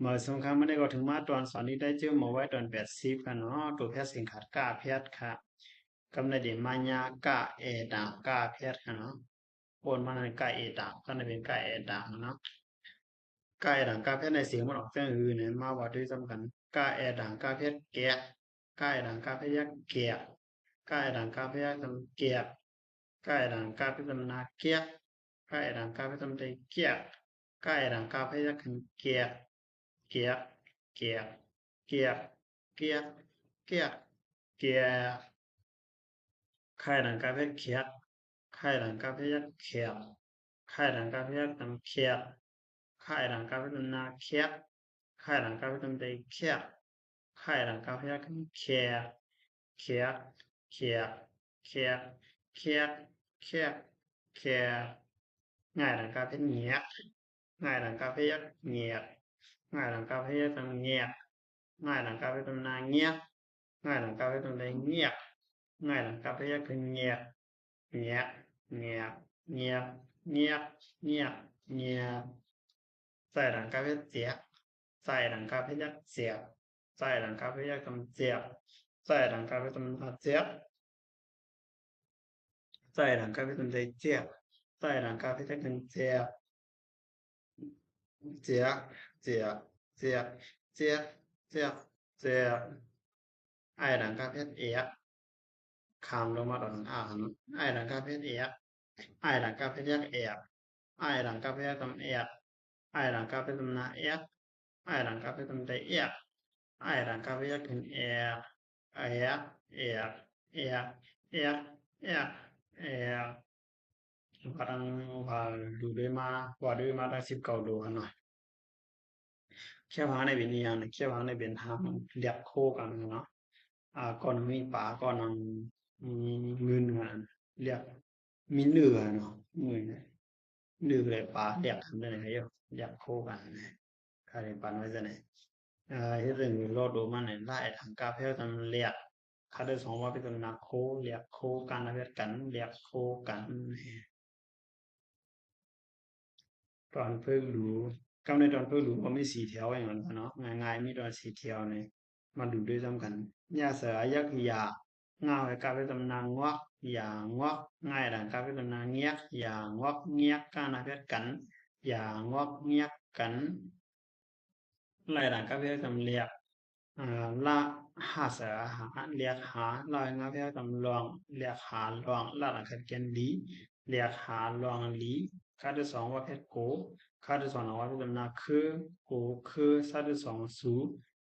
หมอสงครามไม่ได้ก็ถึงมาตอนสอนนี้ได้เจอหมอไว้ตอน80ค่ะเนาะตัวแพทย์สิงขาดกาแพทย์ค่ะกำเนิดเดมายากาเอดากาแพทย์ค่ะเนาะปนมาในกาเอดาก็ในเป็นกาเอดาเนาะกาเอดากาแพทย์ในเสียงมันออกเสียงอื่นเนี่ยมาว่าด้วยสำคัญกาเอดากาแพทย์แกะกาเอดากาแพทย์ยักแกะกาเอดากาแพทย์ยักทำแกะกาเอดากาแพทย์ทำนาแกะกาเอดากาแพทย์ทำใจแกะกาเอดากาแพทย์ยักแกะ เกียกเกียกเกียกเกียกเกียกเกียกไข่หลังกาเพชรเขียกไข่หลังกาเพชรเขียกไข่หลังกาเพชรตำเขียกไข่หลังกาเพชรนาเขียกไข่หลังกาเพชรตำใจเขียกไข่หลังกาเพชรเขียกเขียกเขียกเขียกเขียกเขียกเขียกง่ายหลังกาเพชรเงียกง่ายหลังกาเพชรเงียก ง่ายหลังกาเพศตำเงียบง่ายหลังกาเพศตำนาเงียบง่ายหลังกาเพศตำใดเงียบง่ายหลังกาเพศคือเงียบเงียบเงียบเงียบเงียบเงียบเงียบใส่หลังกาเพศเสียใส่หลังกาเพศเสียบใส่หลังกาเพศตำเสียบใส่หลังกาเพศตำเสียบใส่หลังกาเพศตำใดเสียบใส่หลังกาเพศกันเสียบเสียบเสียบเสียบเสียบเสียบเสียบ ไอ้หลังกาเพชรเอียะคำลงมาตอนอ่านไอ้หลังกาเพชรเอียะไอ้หลังกาเพชรยักเอียะไอ้หลังกาเพชรตำเอียะไอ้หลังกาเพชรตำนาเอียะไอ้หลังกาเพชรตำใจเอียะไอ้หลังกาเพชรขึ้นเอียะเอียะเอียะเอียะเอียะเอียะเอียะparangว่าดูด้วยมาว่าด้วยมาได้19ดูกันหน่อยแค่ว่าในเป็นอย่างแค่ว่าในเป็นทางเรียบโคกันเนาะ ก่อนมีป่าก่อนนั้นเงินกันเรียกมีเนื้อเนาะเงินเนื้อเลยป่าเรียกทำได้ไหนเยอะอยากโคกันใครปันไว้จะไหนเฮ็ดเรื่องรอดดูมันไหนไล่ทางกาเพลทำเรียกคาได้สองว่าเป็นนักโคเรียกโคกันนะเฮ็ดกันเรียกโคกันตอนเพิ่งรู้กำในตอนเพิ่งรู้ว่ามีสีแถวอย่างนั้นเนาะง่ายๆมีตอนสีแถวเนี่ยมาดูด้วยซ้ำกันยาเสือยักษ์ยา ngao cái cà phê tầm nàng ngoắc và ngoắc ngay đằng cà phê tầm nàng nhét và ngoắc nhét ca na phết cảnh và ngoắc nhét cảnh lại đằng cà phê tầm liệt la hạ sở hạ liệt hạ lại ngao phê tầm loạn liệt hạ loạn là đằng cà phê lý liệt hạ loạn lý ค่าที่สองว่าเพชรโกค่าที่สองว่าเพชรตำนาคือโกคือค่าที่สองสู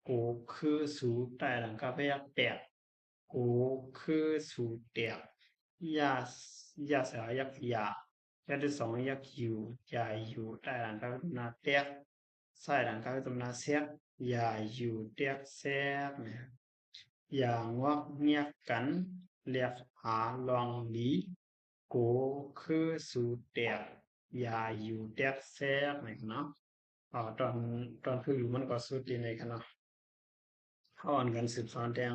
โกคือสูแต่หลังกาเพยักแปด 고, 크, 수, 떼, 야, 야, 사, 약, 야, 야드, 성, 약, 유, 야, 유, đại đẳng các tùm 떼, sai đẳng các tùm xét, ya, yu, 떼, xét, ya, ngoắc, nhạc, cắn, liệt, hạ, loạn, lý, cố, khư, su, 떼, ya, yu, 떼, xét này nó,ตอนคือมันก็สุดดีในกันเนาะเขาอ่อนกันสืบสอนแดง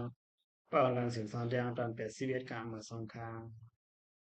เป่าลังสืบสอนแดงตอน81กลางมาสงคราม